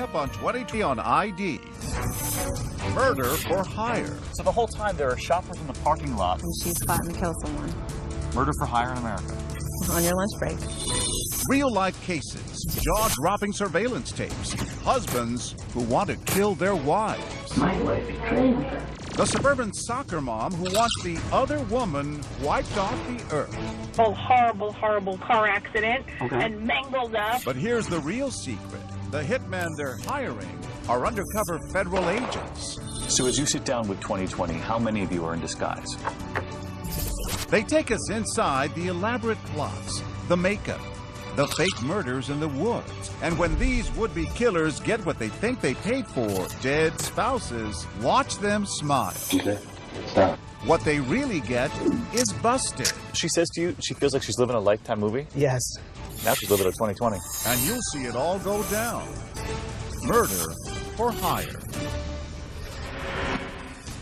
up on 20 on ID. Murder for hire. So the whole time there are shoppers in the parking lot. And she's plotting to kill someone. Murder for hire in America. On your lunch break. Real-life cases, jaw-dropping surveillance tapes, husbands who want to kill their wives. My wife betrayed me. The suburban soccer mom who wants the other woman wiped off the earth. A horrible, horrible car accident and mangled up. But here's the real secret. The hitmen they're hiring are undercover federal agents. So as you sit down with 2020, how many of you are in disguise? They take us inside the elaborate plots, the makeup, the fake murders in the woods. And when these would-be killers get what they think they paid for, dead spouses, watch them smile. Okay, stop. What they really get is busted. She says to you she feels like she's living a Lifetime movie. Yes. Now she's living a 2020. And you'll see it all go down. Murder for hire.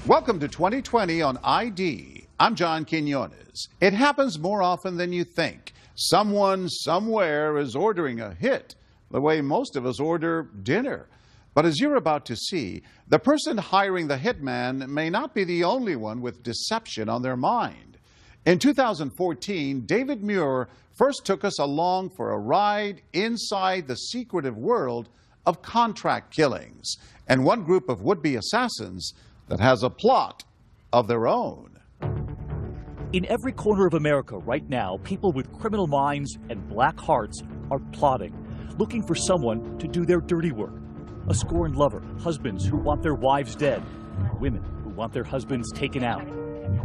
Welcome to 2020 on ID. I'm John Quinones. It happens more often than you think. Someone somewhere is ordering a hit, the way most of us order dinner. But as you're about to see, the person hiring the hitman may not be the only one with deception on their mind. In 2014, David Muir first took us along for a ride inside the secretive world of contract killings and one group of would-be assassins that has a plot of their own. In every corner of America right now, people with criminal minds and black hearts are plotting, looking for someone to do their dirty work. A scorned lover, husbands who want their wives dead, women who want their husbands taken out,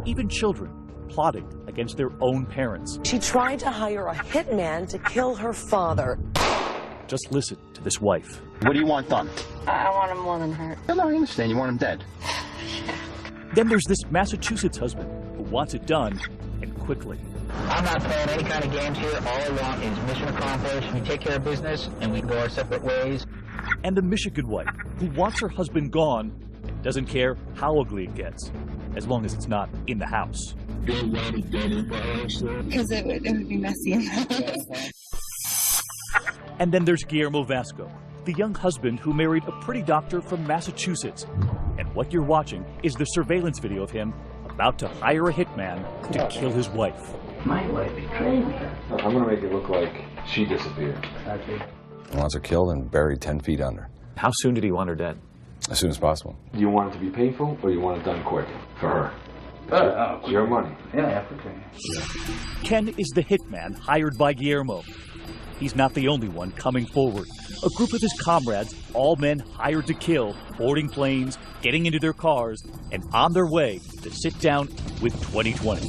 even children plotting against their own parents. She tried to hire a hitman to kill her father. Just listen to this wife. What do you want done? I want him more than hurt. I don't understand. You want him dead? Then there's this Massachusetts husband who wants it done, and quickly. I'm not playing any kind of games here. All I want is mission accomplished. We take care of business, and we go our separate ways. And the Michigan wife who wants her husband gone and doesn't care how ugly it gets, as long as it's not in the house. Because it would be messy in the house. And then there's Guillermo Vasco, the young husband who married a pretty doctor from Massachusetts. And what you're watching is the surveillance video of him about to hire a hitman to kill his wife. My wife betrayed me. I'm going to make it look like she disappeared. He wants her killed and buried 10 feet under. How soon did he want her dead? As soon as possible. Do you want it to be painful or you want it done quick for her? It's your money. Yeah, okay. Ken is the hitman hired by Guillermo. He's not the only one coming forward. A group of his comrades, all men hired to kill, boarding planes, getting into their cars, and on their way to sit down with 2020.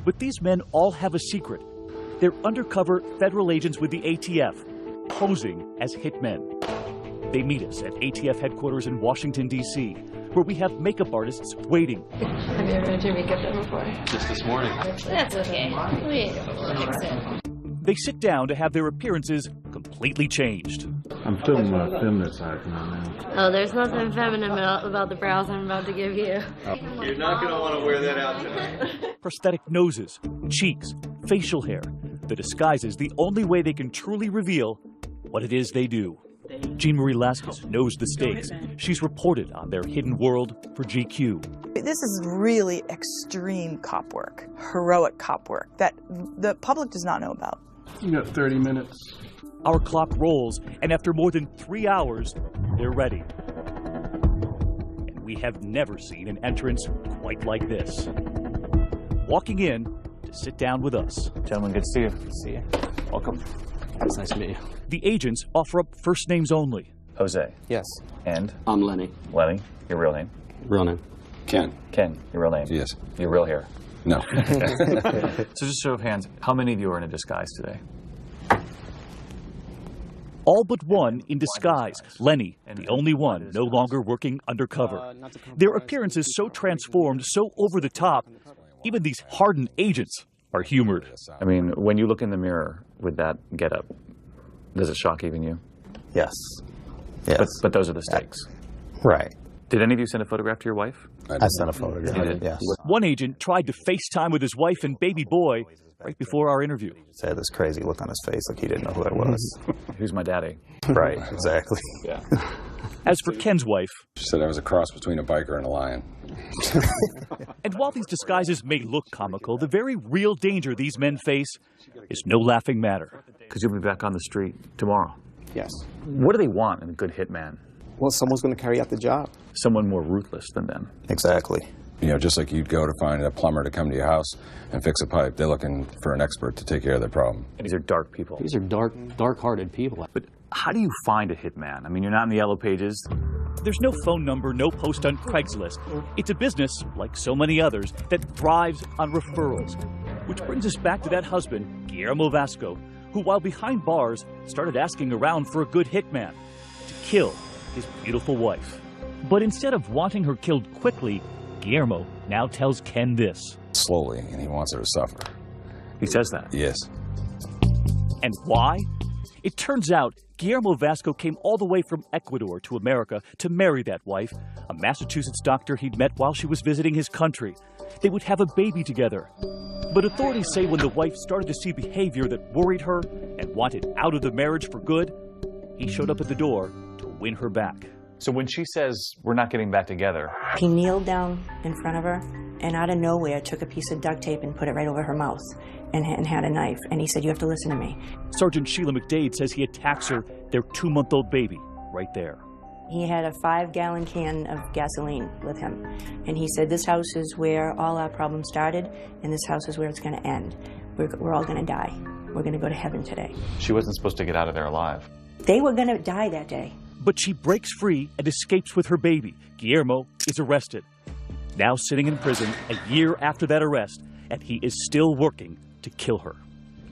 But these men all have a secret. They're undercover federal agents with the ATF, posing as hitmen. They meet us at ATF headquarters in Washington, D.C., where we have makeup artists waiting. Have you ever had your makeup done before? Just this morning. That's okay. We fix it. They sit down to have their appearances completely changed. I'm filming my feminine side now. Oh, there's nothing feminine about the brows I'm about to give you. You're not going to want to wear that out tonight. Prosthetic noses, cheeks, facial hair. The disguise is the only way they can truly reveal what it is they do. Jean Marie Laskus knows the stakes. She's reported on their hidden world for GQ. This is really extreme cop work, heroic cop work that the public does not know about. You got 30 minutes. Our clock rolls, and after more than 3 hours, they're ready. And we have never seen an entrance quite like this. Walking in to sit down with us. Gentlemen, good to see you. Good to see you. Welcome. It's nice to meet you. The agents offer up first names only. Jose. Yes. And? I'm Lenny. Lenny. Your real name? Real name. Ken. Ken. Your real name? Yes. Your real hair? No. So just show of hands, how many of you are in a disguise today? All but one in disguise. Lenny, the only one no longer working undercover. Their appearances so transformed, so over the top, even these hardened agents are humored. I mean, when you look in the mirror with that getup, does it shock even you? Yes. Yes. But those are the stakes. Right. Did any of you send a photograph to your wife? I sent a photograph. You did? Yes. One agent tried to FaceTime with his wife and baby boy, right before our interview. He just had this crazy look on his face, like he didn't know who I was. Who's my daddy? Right, exactly. Yeah. As for Ken's wife, She said I was a cross between a biker and a lion. and while these disguises may look comical, the very real danger these men face is no laughing matter. Because you'll be back on the street tomorrow. Yes. What do they want in a good hitman? Well, someone's going to carry out the job. Someone more ruthless than them. Exactly. You know, just like you'd go to find a plumber to come to your house and fix a pipe, they're looking for an expert to take care of their problem. And these are dark people. These are dark-hearted people. But how do you find a hitman? I mean, you're not in the yellow pages. There's no phone number, no post on Craigslist. It's a business, like so many others, that thrives on referrals. Which brings us back to that husband, Guillermo Vasco, who, while behind bars, started asking around for a good hitman to kill his beautiful wife. But instead of wanting her killed quickly, Guillermo now tells Ken this. Slowly, and he wants her to suffer. He says that? Yes. And why? It turns out Guillermo Vasco came all the way from Ecuador to America to marry that wife, a Massachusetts doctor he'd met while she was visiting his country. They would have a baby together. But authorities say when the wife started to see behavior that worried her and wanted out of the marriage for good, he showed up at the door to win her back. So when she says, we're not getting back together... He kneeled down in front of her and out of nowhere took a piece of duct tape and put it right over her mouth and had a knife. And he said, you have to listen to me. Sergeant Sheila McDade says he attacks her, their 2-month-old baby, right there. He had a 5-gallon can of gasoline with him. And he said, this house is where all our problems started, and this house is where it's going to end. We're all going to die. We're going to go to heaven today. She wasn't supposed to get out of there alive. They were going to die that day. But she breaks free and escapes with her baby. Guillermo is arrested. Now sitting in prison a year after that arrest, and he is still working to kill her.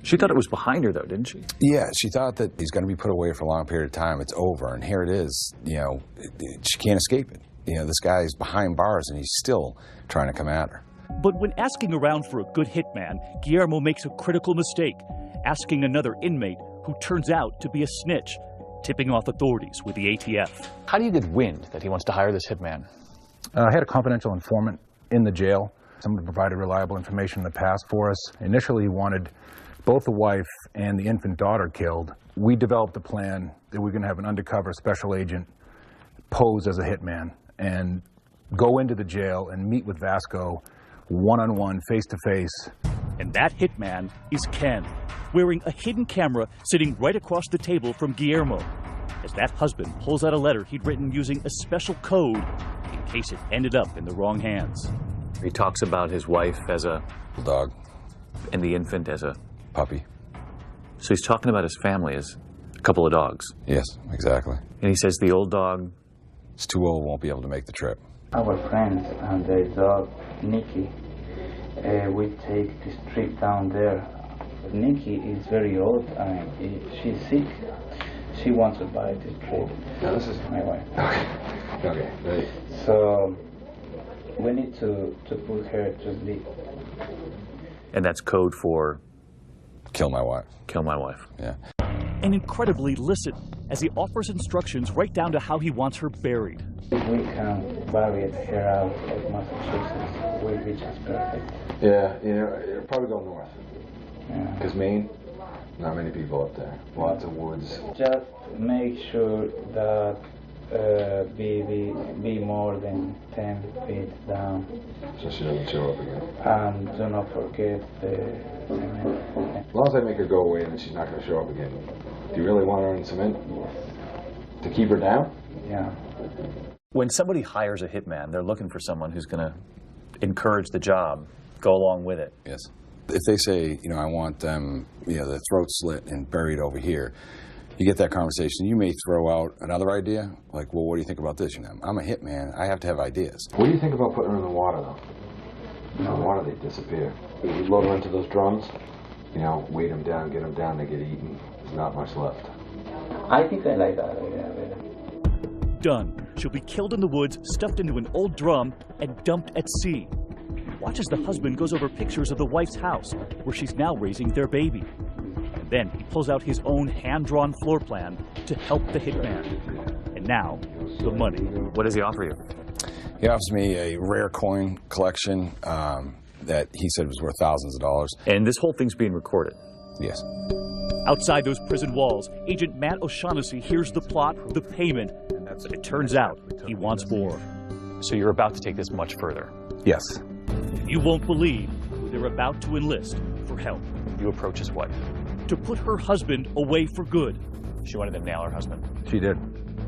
She thought it was behind her, though, didn't she? Yeah, she thought that he's going to be put away for a long period of time. It's over, and here it is. You know, she can't escape it. You know, this guy's behind bars, and he's still trying to come at her. But when asking around for a good hitman, Guillermo makes a critical mistake, asking another inmate who turns out to be a snitch, tipping off authorities with the ATF. How do you get wind that he wants to hire this hitman? I had a confidential informant in the jail. Someone provided reliable information in the past for us. Initially, he wanted both the wife and the infant daughter killed. We developed a plan that we're going to have an undercover special agent pose as a hitman and go into the jail and meet with Vasco one-on-one, face-to-face. And that hitman is Ken, wearing a hidden camera sitting right across the table from Guillermo, as that husband pulls out a letter he'd written using a special code in case it ended up in the wrong hands. He talks about his wife as a dog and the infant as a puppy. So he's talking about his family as a couple of dogs. Yes, exactly. And he says the old dog is too old, won't be able to make the trip. Our friends and their dog, Nikki, we take this trip down there. Nikki is very old and she's sick. She wants to buy this trip. No, this is my wife. Okay. Okay. Right. So we need to put her to sleep. And that's code for kill my wife. Kill my wife. Yeah. And incredibly listen as he offers instructions right down to how he wants her buried. If we can bury her out of Massachusetts, we'll be just perfect. Yeah, you know, it'll probably go north. Yeah. Because Maine, not many people up there. Lots of woods. Just make sure that be more than 10 feet down. So she doesn't show up again. And do not forget the cement. As long as I make her go away and then she's not going to show up again. Do you really want her in cement? To keep her down? Yeah. When somebody hires a hitman, they're looking for someone who's going to encourage the job, go along with it. Yes. If they say, you know, I want them, you know, the throat slit and buried over here, you get that conversation. You may throw out another idea, like, well, what do you think about this? You know, I'm a hitman. I have to have ideas. What do you think about putting her in the water, though? In the water, they disappear. You load her into those drums, you know, weight them down, get them down, they get eaten. There's not much left. I think I like that idea. Done. She'll be killed in the woods, stuffed into an old drum, and dumped at sea. Watch as the husband goes over pictures of the wife's house, where she's now raising their baby. And then he pulls out his own hand-drawn floor plan to help the hitman. And now, the money. What does he offer you? He offers me a rare coin collection, that he said was worth thousands of dollars. And this whole thing's being recorded? Yes. Outside those prison walls, Agent Matt O'Shaughnessy hears the plot, the payment, but it turns out he wants more. So you're about to take this much further? Yes. You won't believe who they're about to enlist for help. You approach his wife. To put her husband away for good. She wanted to nail her husband. She did.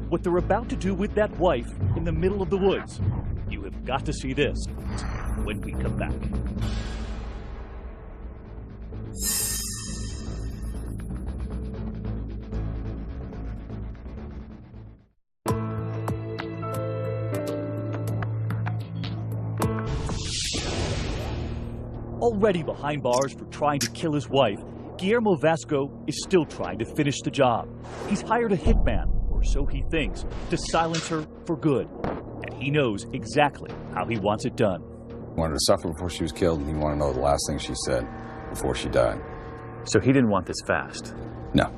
What they're about to do with that wife in the middle of the woods. You have got to see this when we come back. Already behind bars for trying to kill his wife, Guillermo Vasco is still trying to finish the job. He's hired a hitman, or so he thinks, to silence her for good. And he knows exactly how he wants it done. He wanted to suffer before she was killed, and he wanted to know the last thing she said before she died. So he didn't want this fast? No.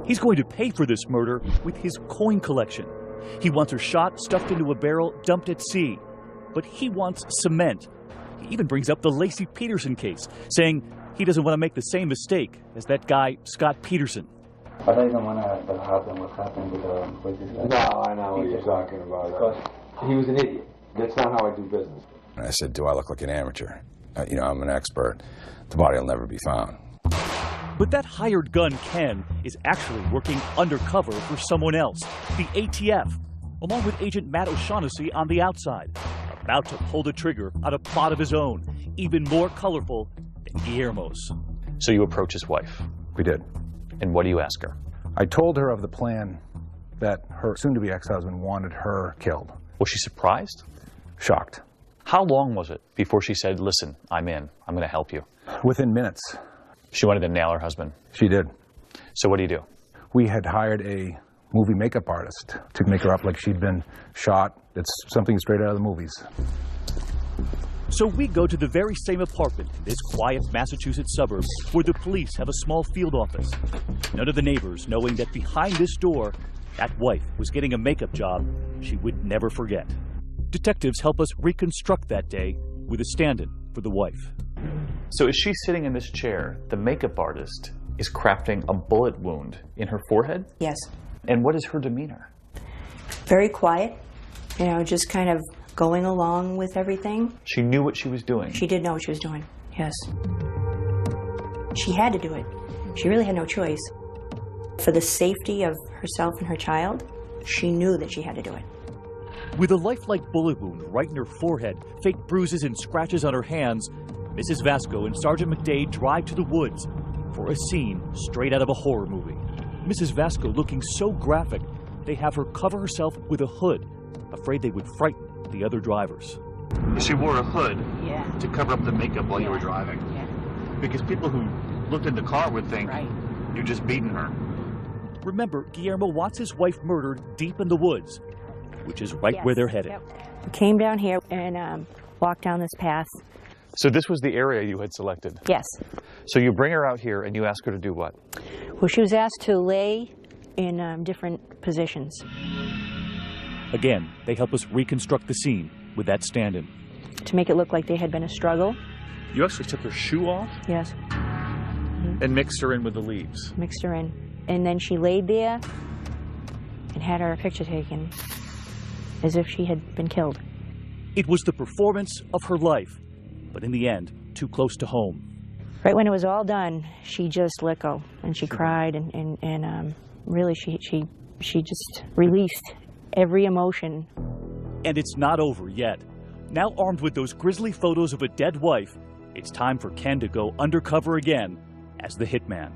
He's going to pay for this murder with his coin collection. He wants her shot, stuffed into a barrel, dumped at sea. But he wants cement. He even brings up the Laci Peterson case, saying he doesn't want to make the same mistake as that guy, Scott Peterson. But I don't want that happen, what happened with this guy. No, I know what you're talking about. Because he was an idiot. That's not how I do business. And I said, do I look like an amateur? I'm an expert. The body will never be found. But that hired gun, Ken, is actually working undercover for someone else, the ATF, along with Agent Matt O'Shaughnessy on the outside, about to pull the trigger on a plot of his own, even more colorful than Guillermo's. So you approach his wife? We did. And what do you ask her? I told her of the plan that her soon-to-be ex-husband wanted her killed. Was she surprised? Shocked. How long was it before she said, listen, I'm in, I'm going to help you? Within minutes. She wanted to nail her husband? She did. So what do you do? We had hired a movie makeup artist to make her up like she'd been shot. It's something straight out of the movies. So we go to the very same apartment in this quiet Massachusetts suburb where the police have a small field office. None of the neighbors knowing that behind this door, that wife was getting a makeup job she would never forget. Detectives help us reconstruct that day with a stand-in for the wife. So as she's sitting in this chair, the makeup artist is crafting a bullet wound in her forehead? Yes. And what is her demeanor? Very quiet, just kind of going along with everything. She knew what she was doing? She did know what she was doing, yes. She had to do it. She really had no choice. For the safety of herself and her child, she knew that she had to do it. With a lifelike bullet wound right in her forehead, fake bruises and scratches on her hands, Mrs. Vasco and Sergeant McDade drive to the woods for a scene straight out of a horror movie. Mrs. Vasco looking so graphic, they have her cover herself with a hood, afraid they would frighten the other drivers. She wore a hood to cover up the makeup while you were driving. Because people who looked in the car would think you're just beating her. Remember, Guillermo wants his wife murdered deep in the woods, which is right where they're headed. We came down here and walked down this path. So this was the area you had selected? Yes. So you bring her out here and you ask her to do what? Well, she was asked to lay in different positions. Again, they help us reconstruct the scene with that stand-in. To make it look like they had been a struggle. You actually took her shoe off? Yes. And mixed her in with the leaves? Mixed her in. And then she laid there and had her picture taken as if she had been killed. It was the performance of her life, but in the end, too close to home. Right when it was all done, she just let go, and she cried, and really she just released every emotion. And it's not over yet. Now armed with those grisly photos of a dead wife, it's time for Ken to go undercover again as the hitman.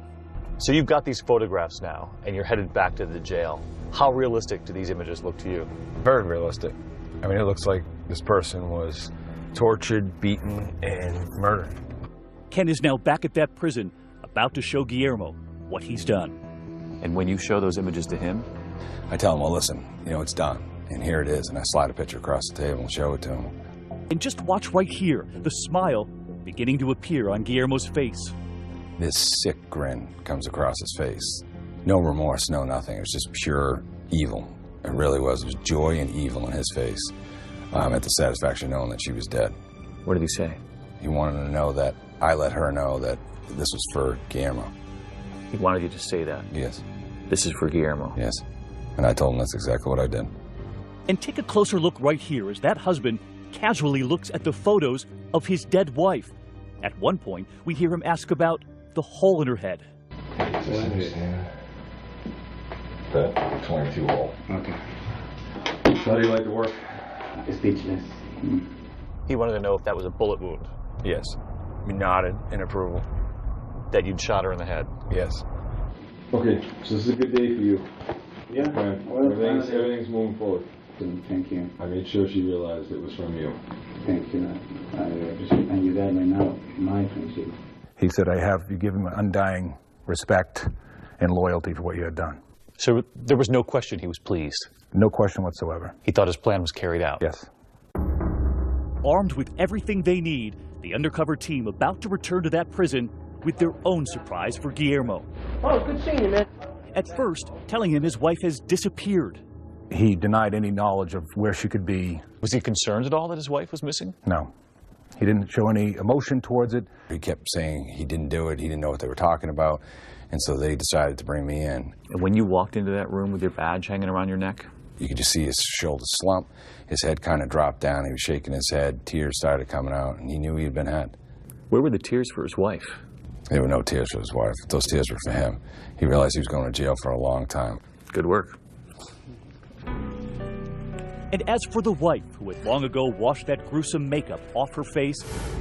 So you've got these photographs now, and you're headed back to the jail. How realistic do these images look to you? Very realistic. I mean, it looks like this person was tortured, beaten, and murdered. Ken is now back at that prison, about to show Guillermo what he's done. And when you show those images to him? I tell him, well, listen, it's done. And here it is. And I slide a picture across the table and show it to him. And just watch right here, the smile beginning to appear on Guillermo's face. This sick grin comes across his face. No remorse, no nothing. It was just pure evil. It really was. It was joy and evil in his face. At the satisfaction knowing that she was dead. What did he say? He wanted to know that I let her know that this was for Guillermo. He wanted you to say that? Yes. This is for Guillermo? Yes. And I told him that's exactly what I did. And take a closer look right here as that husband casually looks at the photos of his dead wife. At one point, we hear him ask about the hole in her head. That 22 hole. Okay. How do you like to work? Speechless. He wanted to know if that was a bullet wound. Yes. He nodded in approval. That you'd shot her in the head. Yes. Okay, so this is a good day for you. Yeah. Okay. Well, Everything's moving forward. Thank you. I made sure she realized it was from you. Thank you. I appreciate, and you got right now my friendship. He said, you give him undying respect and loyalty for what you had done. So there was no question he was pleased? No question whatsoever. He thought his plan was carried out? Yes. Armed with everything they need, the undercover team about to return to that prison with their own surprise for Guillermo. Oh, good seeing you, man. At first, telling him his wife has disappeared. He denied any knowledge of where she could be. Was he concerned at all that his wife was missing? No. He didn't show any emotion towards it. He kept saying he didn't do it, he didn't know what they were talking about, and so they decided to bring me in. And when you walked into that room with your badge hanging around your neck? You could just see his shoulders slump, his head kind of dropped down, he was shaking his head, tears started coming out, and he knew he had been had. Where were the tears for his wife? There were no tears for his wife. Those tears were for him. He realized he was going to jail for a long time. Good work. And as for the wife, who had long ago washed that gruesome makeup off her face,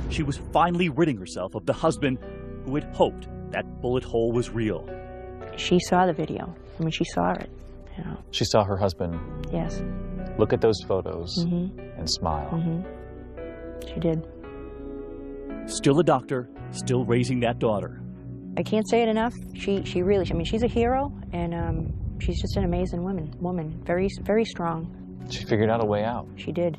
she was finally ridding herself of the husband who had hoped that bullet hole was real. She saw the video. I mean, she saw it. You know. She saw her husband. Yes. Look at those photos and smile. She did. Still a doctor, still raising that daughter. I can't say it enough. She really, I mean, she's a hero, and she's just an amazing woman. Very, very strong. She figured out a way out. She did.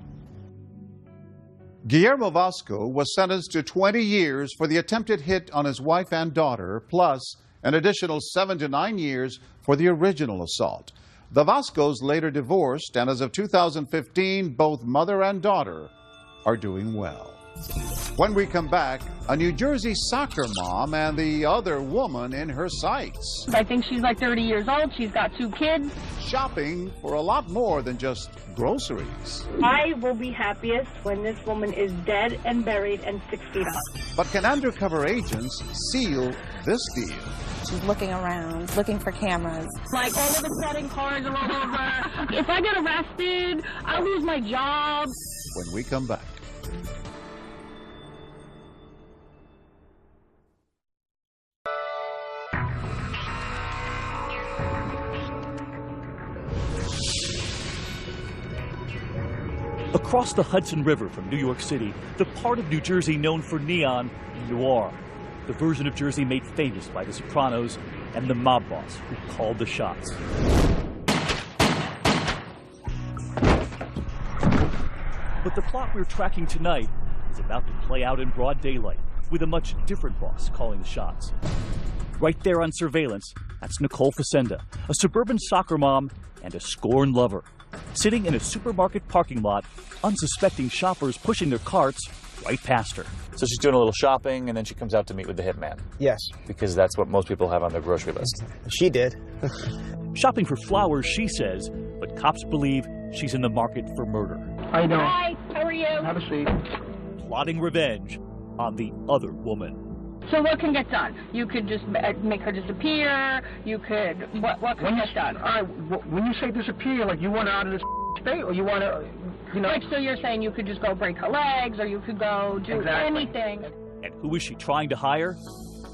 Guillermo Vasco was sentenced to 20 years for the attempted hit on his wife and daughter, plus an additional 7 to 9 years for the original assault. The Vascos later divorced, and as of 2015, both mother and daughter are doing well. When we come back, a New Jersey soccer mom and the other woman in her sights. I think she's like 30 years old. She's got 2 kids. Shopping for a lot more than just groceries. I will be happiest when this woman is dead and buried and 6 feet up. But can undercover agents seal this deal? She's looking around, looking for cameras. Like all of a sudden cars are all over. If I get arrested, I'll lose my job. When we come back. Across the Hudson River from New York City, the part of New Jersey known for neon, noir, the version of Jersey made famous by The Sopranos and the mob boss who called the shots. But the plot we're tracking tonight is about to play out in broad daylight with a much different boss calling the shots. Right there on surveillance, that's Nicole Facenda, a suburban soccer mom and a scorned lover. Sitting in a supermarket parking lot, unsuspecting shoppers pushing their carts right past her. So she's doing a little shopping, and then she comes out to meet with the hitman. Yes. Because that's what most people have on their grocery list. She did. Shopping for flowers, she says, but cops believe she's in the market for murder. How you doing? Hi, how are you? Have a seat. Plotting revenge on the other woman. So what can get done? You could just make her disappear. You could, what can get done? All right, when you say disappear, like you want her out of this state, or you want to, you know? Like, so you're saying you could just go break her legs, or you could go do anything. And who is she trying to hire?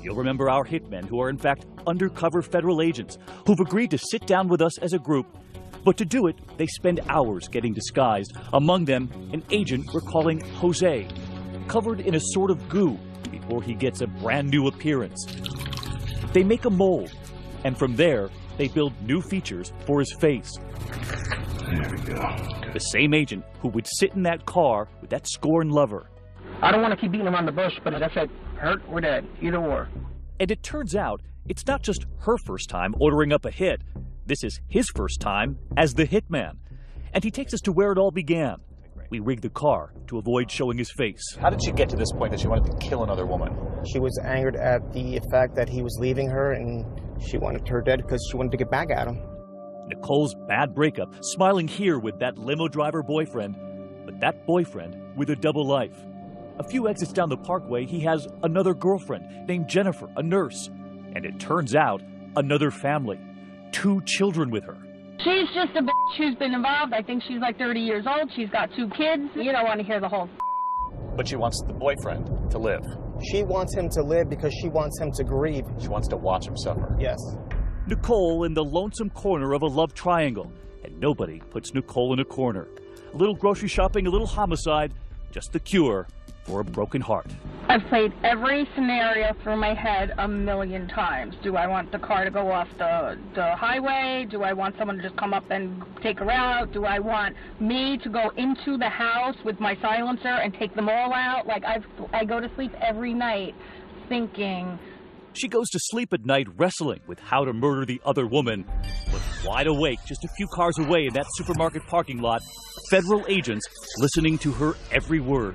You'll remember our hitmen, who are in fact undercover federal agents, who've agreed to sit down with us as a group. But to do it, they spend hours getting disguised. Among them, an agent we're calling Jose, covered in a sort of goo before he gets a brand new appearance. They make a mold, and from there, they build new features for his face. There we go. The same agent who would sit in that car with that scorned lover. I don't want to keep beating around the bush, but as I said, hurt or dead, either or. And it turns out, it's not just her first time ordering up a hit. This is his first time as the hitman. And he takes us to where it all began. We rigged the car to avoid showing his face. How did she get to this point that she wanted to kill another woman? She was angered at the fact that he was leaving her, and she wanted her dead because she wanted to get back at him. Nicole's bad breakup, smiling here with that limo driver boyfriend, but that boyfriend with a double life. A few exits down the parkway, he has another girlfriend named Jennifer, a nurse. And it turns out, another family. 2 children with her. She's just a bitch who's been involved. I think she's like 30 years old. She's got 2 kids. You don't want to hear the whole. But she wants the boyfriend to live. She wants him to live because she wants him to grieve. She wants to watch him suffer. Yes. Nicole in the lonesome corner of a love triangle. And nobody puts Nicole in a corner. A little grocery shopping, a little homicide, just the cure for a broken heart. I've played every scenario through my head a million times. Do I want the car to go off the highway? Do I want someone to just come up and take her out? Do I want me to go into the house with my silencer and take them all out? Like, I go to sleep every night thinking. She goes to sleep at night wrestling with how to murder the other woman. But wide awake, just a few cars away in that supermarket parking lot, federal agents listening to her every word.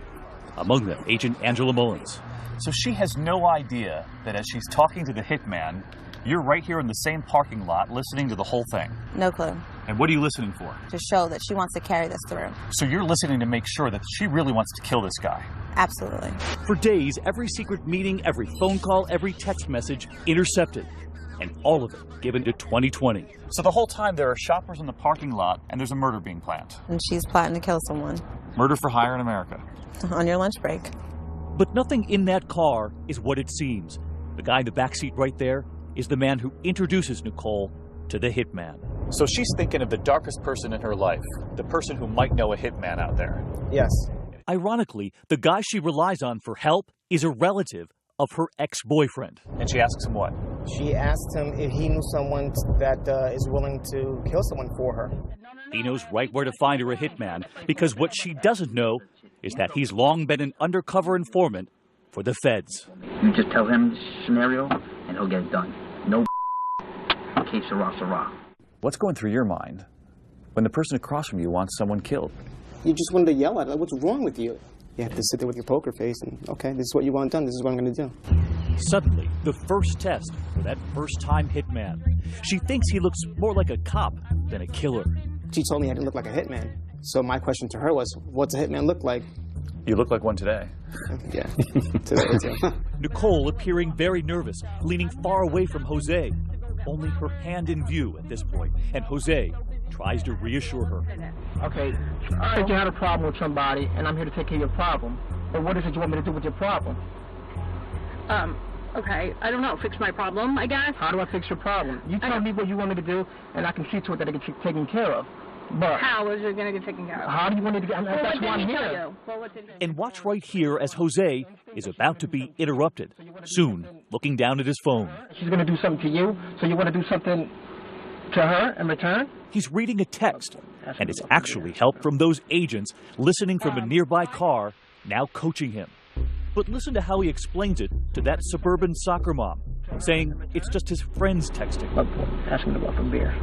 Among them, Agent Angela Mullins. So she has no idea that as she's talking to the hitman, you're right here in the same parking lot listening to the whole thing. No clue. And what are you listening for? To show that she wants to carry this through. So you're listening to make sure that she really wants to kill this guy. Absolutely. For days, every secret meeting, every phone call, every text message intercepted. And all of it given to 2020. So the whole time there are shoppers in the parking lot and there's a murder being planned. And she's plotting to kill someone. Murder for hire in America. On your lunch break. But nothing in that car is what it seems. The guy in the backseat right there is the man who introduces Nicole to the hitman. So she's thinking of the darkest person in her life, the person who might know a hitman out there. Yes. Ironically, the guy she relies on for help is a relative of her ex-boyfriend. And she asks him what? She asked him if he knew someone that is willing to kill someone for her. He knows right where to find her a hitman, because what she doesn't know is that he's long been an undercover informant for the feds. You just tell him the scenario, and he'll get it done. No que sera. What's going through your mind when the person across from you wants someone killed? You just wanted to yell at her. What's wrong with you? You have to sit there with your poker face and, okay, this is what you want done. This is what I'm going to do. Suddenly, the first test for that first-time hitman. She thinks he looks more like a cop than a killer. She told me I didn't look like a hitman. So my question to her was, what's a hitman look like? You look like one today. Yeah, today too. Nicole appearing very nervous, leaning far away from Jose. Only her hand in view at this point, and Jose tries to reassure her. Okay, I think you had a problem with somebody, and I'm here to take care of your problem. But what is it you want me to do with your problem? Okay, I don't know, fix my problem, I guess. How do I fix your problem? You tell me what you want me to do, and I can see to it that it gets taken care of. But how is it going to get taken care of? How do you want it to get? That's why I'm here. And watch right here as Jose is about to be interrupted. Soon, looking down at his phone. She's going to do something to you, so you want to do something to her in return? He's reading a text, and it's actually help from those agents listening from a nearby car, now coaching him. But listen to how he explains it to that suburban soccer mom, saying it's just his friends texting. Asking to go out for beer.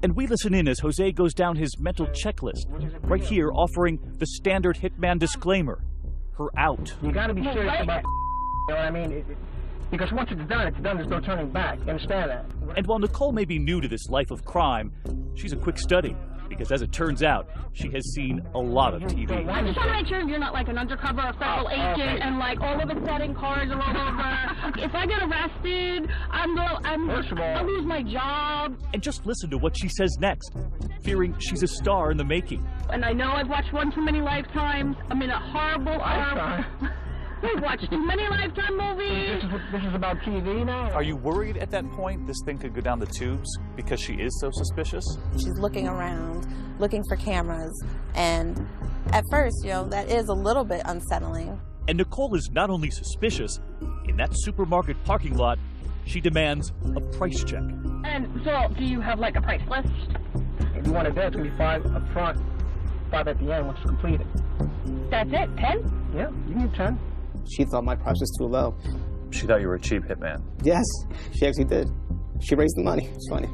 And we listen in as Jose goes down his mental checklist, right here offering the standard hitman disclaimer, her out. You got to be serious about you know what I mean? Because once it's done, there's no turning back. You understand that? And while Nicole may be new to this life of crime, she's a quick study. Because as it turns out, she has seen a lot of TV. I just want to make sure you're not like an undercover federal agent and like all of a sudden cars are all over. If I get arrested, I'll lose my job. And just listen to what she says next, fearing she's a star in the making. And I know I've watched one too many Lifetimes. I'm in a horrible. We've watched too many Lifetime movies. This is about TV now? Are you worried at that point this thing could go down the tubes because she is so suspicious? She's looking around, looking for cameras, and at first, that is a little bit unsettling. And Nicole is not only suspicious, in that supermarket parking lot, she demands a price check. And so, do you have like a price list? If you want it there, it's going to be 5 up front, 5 at the end once it's completed. That's it? 10? Yeah, you need 10. She thought my price was too low. She thought you were a cheap hitman. Yes, she actually did. She raised the money. It's funny.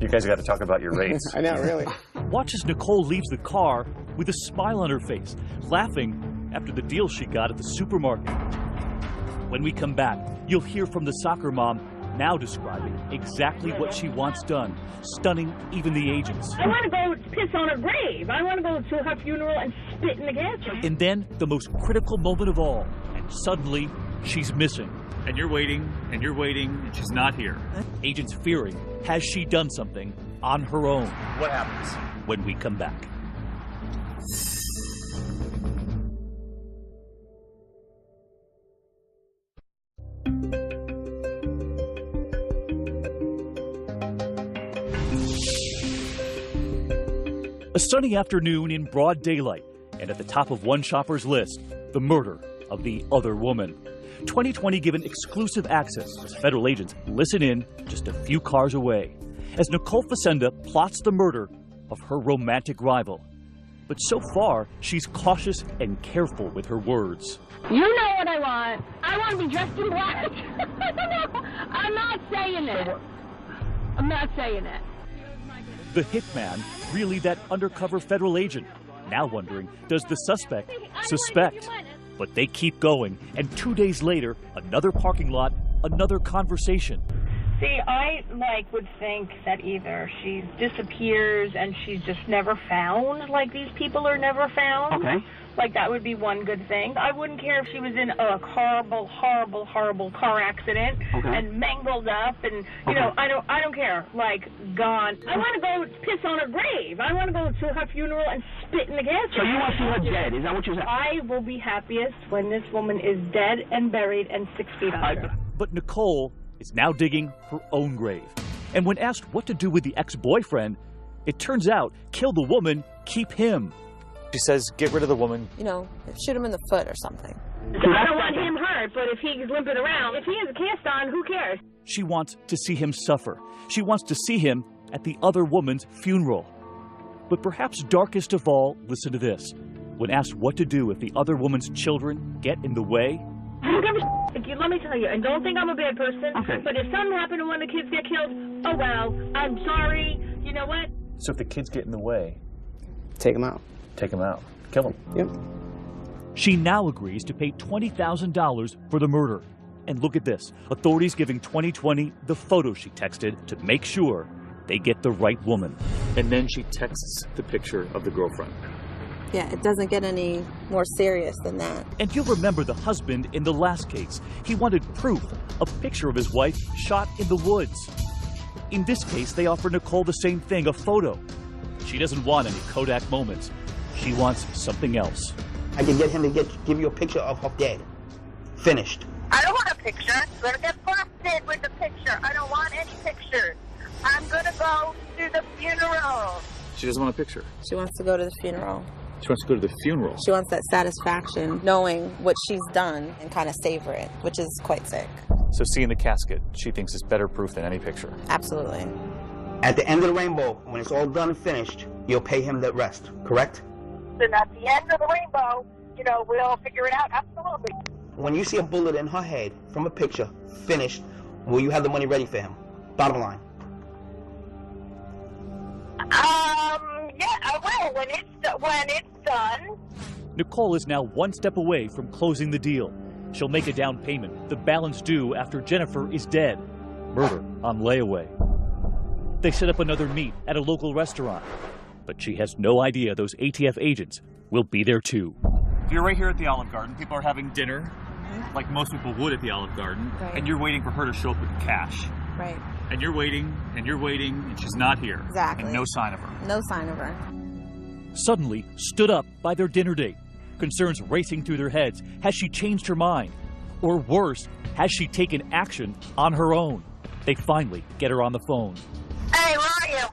You guys got to talk about your rates. I know, really. Watch as Nicole leaves the car with a smile on her face, laughing after the deal she got at the supermarket. When we come back, you'll hear from the soccer mom, now describing exactly what she wants done, stunning even the agents. I want to go piss on her grave. I want to go to her funeral and spit in the gas tank. And then the most critical moment of all, and suddenly she's missing. And you're waiting, and she's not here. Agents fearing, has she done something on her own? What happens when we come back? A sunny afternoon in broad daylight, and at the top of one shopper's list, the murder of the other woman. 2020 given exclusive access as federal agents listen in just a few cars away as Nicole Facenda plots the murder of her romantic rival. But so far, she's cautious and careful with her words. You know what I want. I want to be dressed in black. No, I'm not saying it. I'm not saying it. The hitman, really that undercover federal agent, now wondering, does the suspect suspect? But they keep going, and 2 days later, another parking lot, another conversation. See, I would think that either she disappears and she's just never found, like these people are never found. Okay. Like that would be one good thing. I wouldn't care if she was in a horrible, horrible, horrible car accident and mangled up, and you know, I don't care. Like gone. I want to go piss on her grave. I want to go to her funeral and spit in the gas. So you want to see her dead? Is that what you're saying? I will be happiest when this woman is dead and buried and 6 feet under. But Nicole is now digging her own grave. And when asked what to do with the ex-boyfriend, it turns out, kill the woman, keep him. She says, get rid of the woman. You know, shoot him in the foot or something. So I don't want him hurt, but if he's limping around, if he has a cast on, who cares? She wants to see him suffer. She wants to see him at the other woman's funeral. But perhaps darkest of all, listen to this. When asked what to do if the other woman's children get in the way, I don't give a shit. Let me tell you, and don't think I'm a bad person, but if something happened and one of the kids get killed, oh well, I'm sorry, you know what? So if the kids get in the way, take them out. Take them out. Kill them. Yep. She now agrees to pay $20,000 for the murder. And look at this. Authorities giving 2020 the photo she texted to make sure they get the right woman. And then she texts the picture of the girlfriend. Yeah, it doesn't get any more serious than that. And you'll remember the husband in the last case. He wanted proof, a picture of his wife shot in the woods. In this case, they offer Nicole the same thing, a photo. She doesn't want any Kodak moments. She wants something else. I can get him to give you a picture of her dead. Finished. I don't want a picture. I'm going to get busted with the picture. I don't want any pictures. I'm going to go to the funeral. She doesn't want a picture. She wants to go to the funeral. She wants to go to the funeral. She wants that satisfaction, knowing what she's done and kind of savor it, which is quite sick. So seeing the casket, she thinks is better proof than any picture. Absolutely. At the end of the rainbow, when it's all done and finished, you'll pay him the rest, correct? And at the end of the rainbow, you know, we'll figure it out. Absolutely. When you see a bullet in her head from a picture, finished, will you have the money ready for him? Bottom line. Yeah, I will when it's done. Nicole is now one step away from closing the deal. She'll make a down payment, the balance due after Jennifer is dead. Murder on layaway. They set up another meet at a local restaurant. But she has no idea those ATF agents will be there too. You're right here at the Olive Garden. People are having dinner, like most people would at the Olive Garden. Right. And you're waiting for her to show up with cash. Right. And you're waiting, and she's not here. Exactly. And no sign of her. No sign of her. Suddenly stood up by their dinner date. Concerns racing through their heads. Has she changed her mind? Or worse, has she taken action on her own? They finally get her on the phone. Hey, where are you?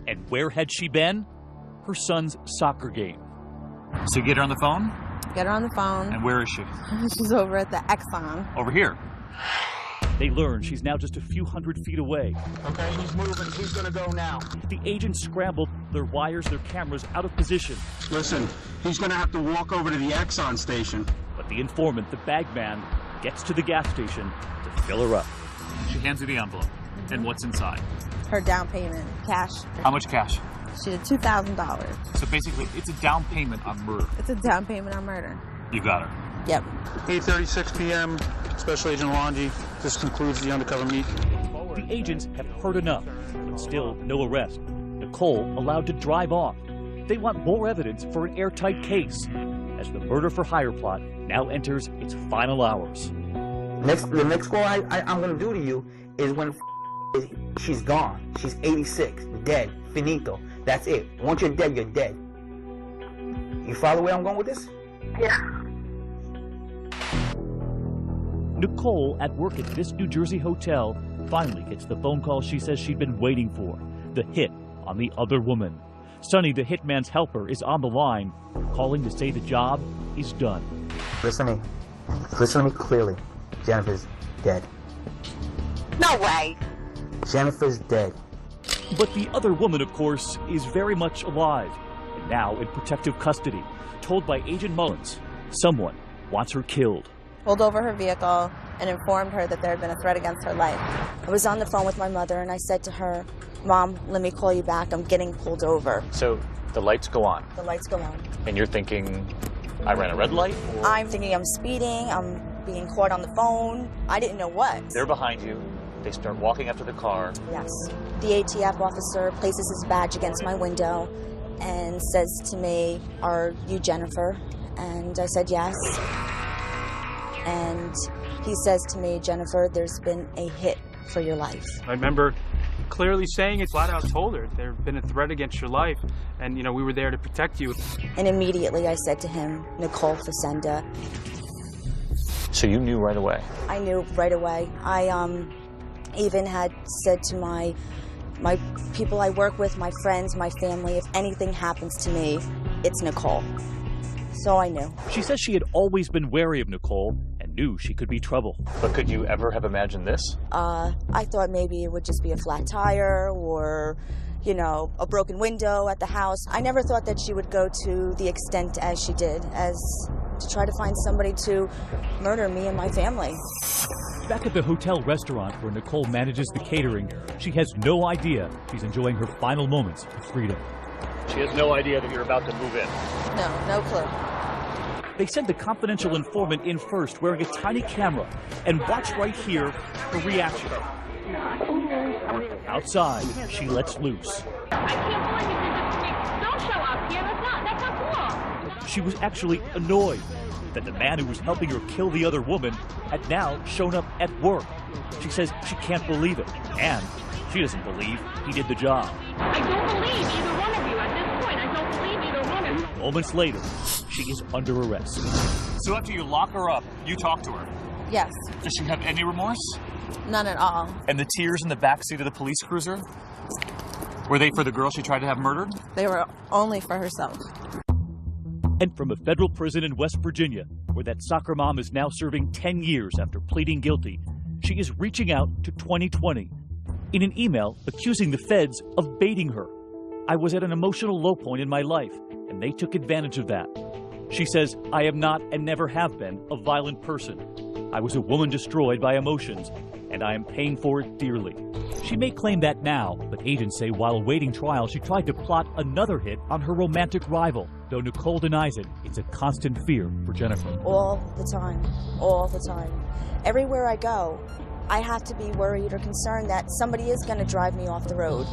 And where had she been? Her son's soccer game. So you get her on the phone? Get her on the phone. And where is she? She's over at the Exxon. Over here. They learn she's now just a few hundred feet away. Okay, he's moving. He's gonna go now. The agents scrambled their wires, their cameras out of position. Listen, he's gonna have to walk over to the Exxon station. But the informant, the bag man, gets to the gas station to fill her up. She hands her the envelope. And what's inside? Her down payment, cash. How much cash? She did $2,000. So basically, it's a down payment on murder. It's a down payment on murder. You got her. Yep. 8:36 p.m. Special Agent Alonji. This concludes the undercover meet. The agents have heard enough, but still no arrest. Nicole allowed to drive off. They want more evidence for an airtight case, as the murder for hire plot now enters its final hours. The next call I'm gonna do to you is when she's gone. She's 86, dead, finito. That's it. Once you're dead, you're dead. You follow where I'm going with this? Yeah. Nicole, at work at this New Jersey hotel, finally gets the phone call she says she'd been waiting for. The hit on the other woman. Sonny, the hitman's helper, is on the line, calling to say the job is done. Listen to me. Listen to me clearly. Jennifer's dead. No way. Jennifer's dead. But the other woman, of course, is very much alive, and now in protective custody, told by Agent Mullins someone wants her killed. Pulled over her vehicle and informed her that there had been a threat against her life. I was on the phone with my mother and I said to her, Mom, let me call you back. I'm getting pulled over. So the lights go on, The lights go on. and you're thinking, I ran a red light? Or I'm thinking I'm speeding. I'm being caught on the phone. I didn't know what. they're behind you. They start walking up to the car. Yes. The ATF officer places his badge against my window and says to me, are you Jennifer? And I said yes. And he says to me, Jennifer, there's been a hit for your life. I remember clearly saying it, flat out told her there had been a threat against your life, and we were there to protect you. And immediately I said to him, Nicole Facenda. So you knew right away? I knew right away. I even had said to my people I work with, my friends, my family, if anything happens to me, it's Nicole. So I knew. She says she had always been wary of Nicole and knew she could be trouble. But could you ever have imagined this? I thought maybe it would just be a flat tire or, a broken window at the house. I never thought that she would go to the extent as she did, as to try to find somebody to murder me and my family. Back at the hotel restaurant where Nicole manages the catering, she has no idea she's enjoying her final moments of freedom. She has no idea that you're about to move in. No clue. They send the confidential informant in first, wearing a tiny camera, and watch right here her reaction. Outside, she lets loose. I can't believe you don't show up here. That's not cool. She was actually annoyed that the man who was helping her kill the other woman had now shown up at work. She says she can't believe it, and she doesn't believe he did the job. I don't believe either one of you at this point. I don't believe either one. Moments later, she is under arrest. So after you lock her up, you talk to her. Yes. Does she have any remorse? None at all. And the tears in the backseat of the police cruiser? Were they for the girl she tried to have murdered? They were only for herself. And from a federal prison in West Virginia, where that soccer mom is now serving 10 years after pleading guilty, she is reaching out to 2020 in an email accusing the feds of baiting her. I was at an emotional low point in my life, and they took advantage of that. She says, I am not and never have been a violent person. I was a woman destroyed by emotions, and I am paying for it dearly. She may claim that now, but agents say while awaiting trial, she tried to plot another hit on her romantic rival. Though Nicole denies it, it's a constant fear for Jennifer. All the time. All the time. Everywhere I go, I have to be worried or concerned that somebody is going to drive me off the road,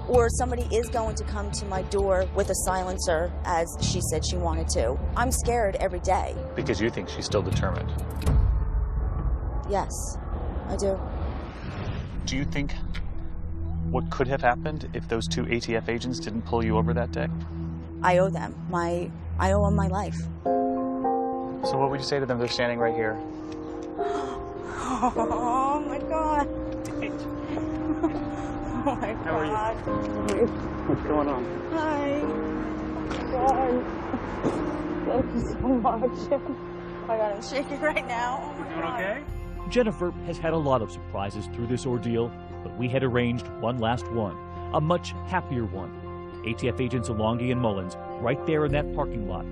or somebody is going to come to my door with a silencer, as she said she wanted to. I'm scared every day. Because you think she's still determined. Yes, I do. Do you think what could have happened if those two ATF agents didn't pull you over that day? I owe them. I owe them my life. So what would you say to them? They're standing right here. Oh my God. Oh my God. How are you? What's going on? Hi. God. Thank you so much. Oh my God, I'm shaking right now. Oh my Doing God. okay? Jennifer has had a lot of surprises through this ordeal, but we had arranged one last one, a much happier one. ATF agents Alonji and Mullins, right there in that parking lot.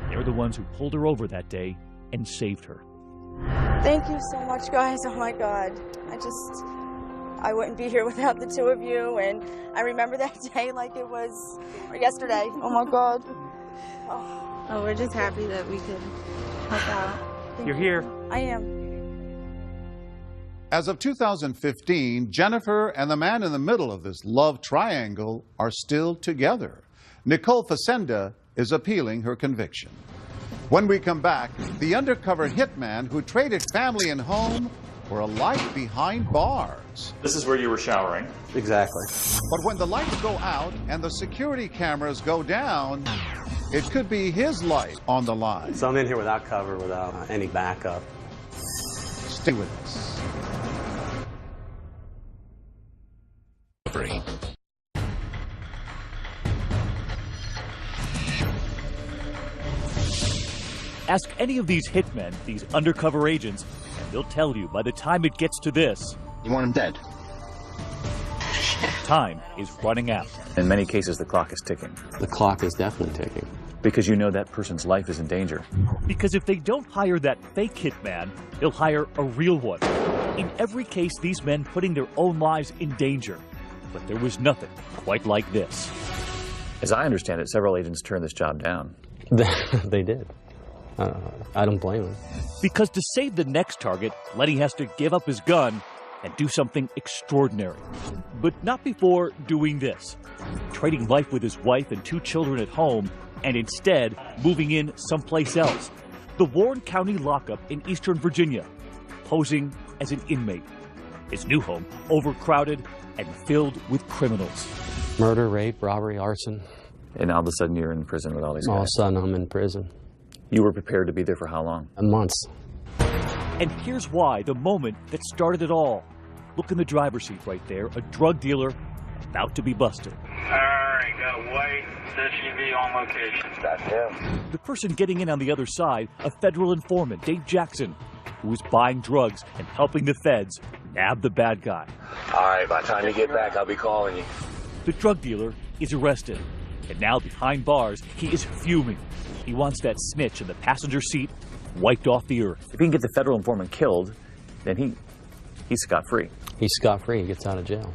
They're the ones who pulled her over that day and saved her. Thank you so much, guys. Oh my God. I wouldn't be here without the two of you, and I remember that day like it was yesterday. Oh my God. Oh, we're just happy that we could help out. You're here. I am. As of 2015, Jennifer and the man in the middle of this love triangle are still together. Nicole Facenda is appealing her conviction. When we come back, the undercover hitman who traded family and home for a life behind bars. This is where you were showering. Exactly. But when the lights go out and the security cameras go down, it could be his life on the line. So I'm in here without cover, without any backup. Stay with us. Ask any of these hitmen, these undercover agents, and they'll tell you by the time it gets to this, You want him dead? time is running out. In many cases, the clock is ticking. The clock is definitely ticking. Because you know that person's life is in danger. Because if they don't hire that fake hitman, they'll hire a real one. In every case, these men putting their own lives in danger. But there was nothing quite like this. As I understand it, several agents turned this job down. They did. I don't blame them. Because to save the next target, Lenny has to give up his gun and do something extraordinary. But not before doing this. Trading life with his wife and 2 children at home, and instead moving in someplace else. The Warren County lockup in Eastern Virginia, posing as an inmate. His new home overcrowded and filled with criminals. Murder, rape, robbery, arson. And all of a sudden you're in prison with all these guys. All of a sudden I'm in prison. You were prepared to be there for how long? Months. And here's why, the moment that started it all. Look in the driver's seat right there, a drug dealer about to be busted. Alright, got a white SUV on location. That's him. The person getting in on the other side, a federal informant, Dave Jackson, who was buying drugs and helping the feds nab the bad guy. Alright, by the time you get back, I'll be calling you. The drug dealer is arrested, and now behind bars, he is fuming. He wants that snitch in the passenger seat wiped off the earth. If he can get the federal informant killed, then he's scot-free. He's scot-free. He gets out of jail.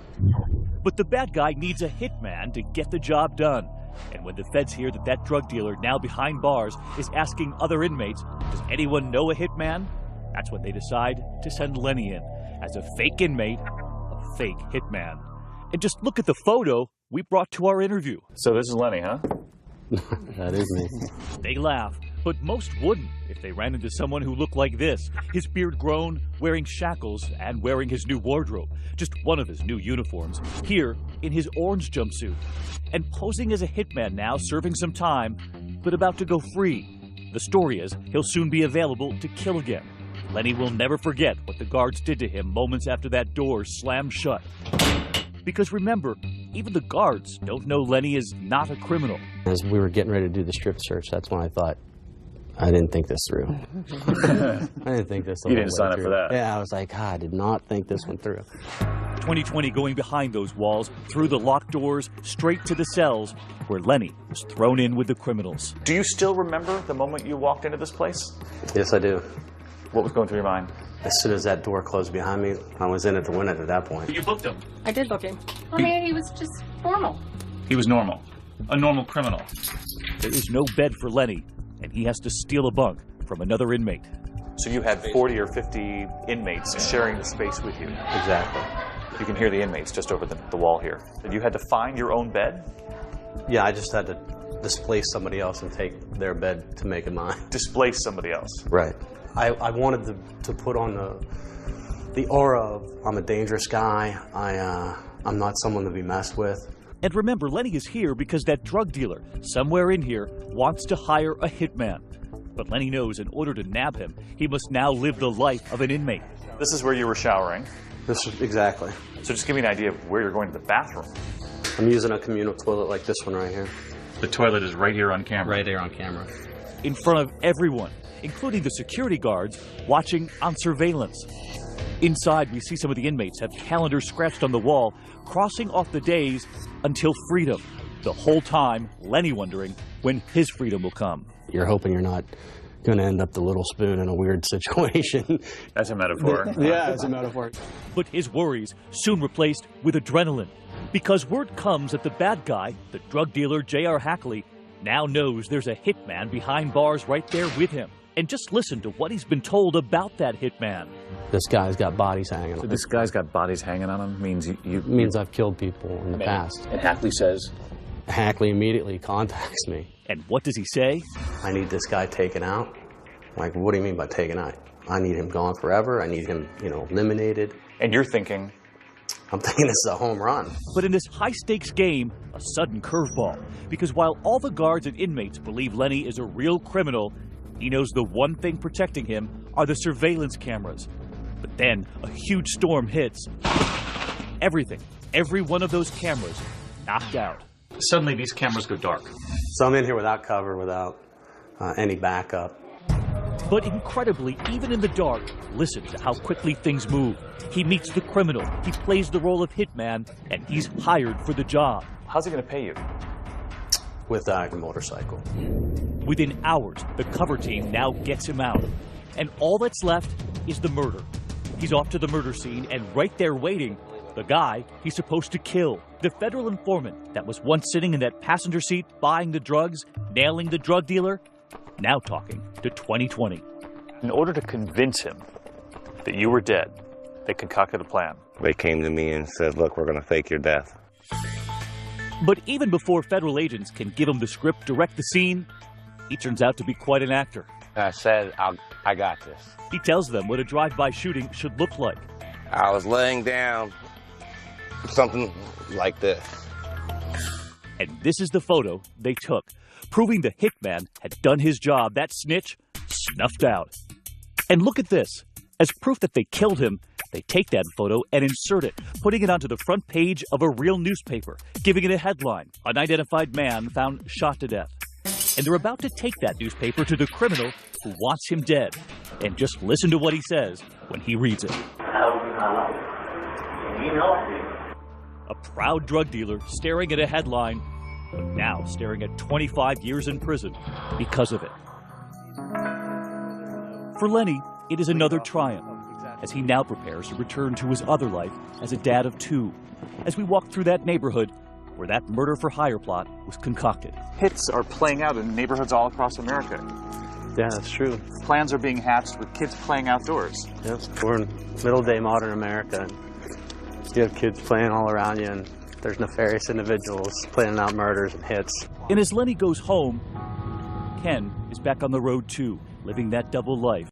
But the bad guy needs a hitman to get the job done. And when the feds hear that that drug dealer, now behind bars, is asking other inmates, does anyone know a hitman? That's when they decide to send Lenny in as a fake inmate, a fake hitman. And just look at the photo we brought to our interview. So this is Lenny, huh? That is me. They laugh, but most wouldn't if they ran into someone who looked like this. His beard grown, wearing shackles, and wearing his new wardrobe. Just one of his new uniforms. Here, in his orange jumpsuit. And posing as a hitman now, serving some time, but about to go free. The story is, he'll soon be available to kill again. Lenny will never forget what the guards did to him moments after that door slammed shut. Because remember, even the guards don't know Lenny is not a criminal. As we were getting ready to do the strip search, that's when I thought, I didn't think this through. I didn't think this through. You didn't sign up for that. Yeah, I was like, I did not think this one through. 2020 going behind those walls, through the locked doors, straight to the cells, where Lenny was thrown in with the criminals. Do you still remember the moment you walked into this place? Yes, I do. What was going through your mind? As soon as that door closed behind me, I was in it to win it at that point. You booked him. I did book him. I mean, he was just normal. He was normal. A normal criminal. There is no bed for Lenny, and he has to steal a bunk from another inmate. So you had 40 or 50 inmates sharing the space with you. Exactly. You can hear the inmates just over the wall here. And you had to find your own bed? Yeah, I just had to displace somebody else and take their bed to make it mine. Displace somebody else? Right. I wanted to put on the aura of I'm a dangerous guy. I'm not someone to be messed with. And remember, Lenny is here because that drug dealer, somewhere in here, wants to hire a hitman. But Lenny knows in order to nab him, he must now live the life of an inmate. This is where you were showering. Exactly. So just give me an idea of where you're going to the bathroom. I'm using a communal toilet like this one right here. The toilet is right here on camera. Right there on camera. In front of everyone, including the security guards watching on surveillance. Inside, we see some of the inmates have calendars scratched on the wall, crossing off the days until freedom. The whole time, Lenny wondering when his freedom will come. You're hoping you're not going to end up the little spoon in a weird situation. That's a metaphor. Yeah, as a metaphor. But his worries soon replaced with adrenaline, because word comes that the bad guy, the drug dealer J.R. Hackley, now knows there's a hitman behind bars right there with him. And just listen to what he's been told about that hitman. This guy's got bodies hanging on him. So this guy's got bodies hanging on him means means I've killed people in the past. And Hackley says? Hackley immediately contacts me. And what does he say? I need this guy taken out. Like, what do you mean by taken out? I need him gone forever. I need him, eliminated. And you're thinking? I'm thinking this is a home run. But in this high-stakes game, a sudden curveball. Because while all the guards and inmates believe Lenny is a real criminal, he knows the one thing protecting him are the surveillance cameras. But then a huge storm hits. Everything, every one of those cameras, knocked out. Suddenly these cameras go dark. So I'm in here without cover, without any backup. But incredibly, even in the dark, listen to how quickly things move. He meets the criminal, he plays the role of hitman, and he's hired for the job. How's he going to pay you? With a motorcycle. Within hours, the cover team now gets him out. And all that's left is the murder. He's off to the murder scene, and right there waiting, the guy he's supposed to kill. The federal informant that was once sitting in that passenger seat buying the drugs, nailing the drug dealer, now talking to 2020. In order to convince him that you were dead, they concocted a plan. They came to me and said, look, we're going to fake your death. But even before federal agents can give him the script, direct the scene, he turns out to be quite an actor. I said, I got this. He tells them what a drive-by shooting should look like. I was laying down, something like this. And this is the photo they took, proving the hitman had done his job. That snitch snuffed out. And look at this. As proof that they killed him, they take that photo and insert it, putting it onto the front page of a real newspaper, giving it a headline, "Unidentified man found shot to death." And they're about to take that newspaper to the criminal who wants him dead. And just listen to what he says when he reads it. A proud drug dealer staring at a headline, but now staring at 25 years in prison because of it. For Lenny, it is another triumph, as he now prepares to return to his other life as a dad of two, as we walk through that neighborhood where that murder-for-hire plot was concocted. Hits are playing out in neighborhoods all across America. Yeah, that's true. Plans are being hatched with kids playing outdoors. Yep, we're in middle-day modern America. You have kids playing all around you, and there's nefarious individuals planning out murders and hits. And as Lenny goes home, Ken is back on the road too, living that double life.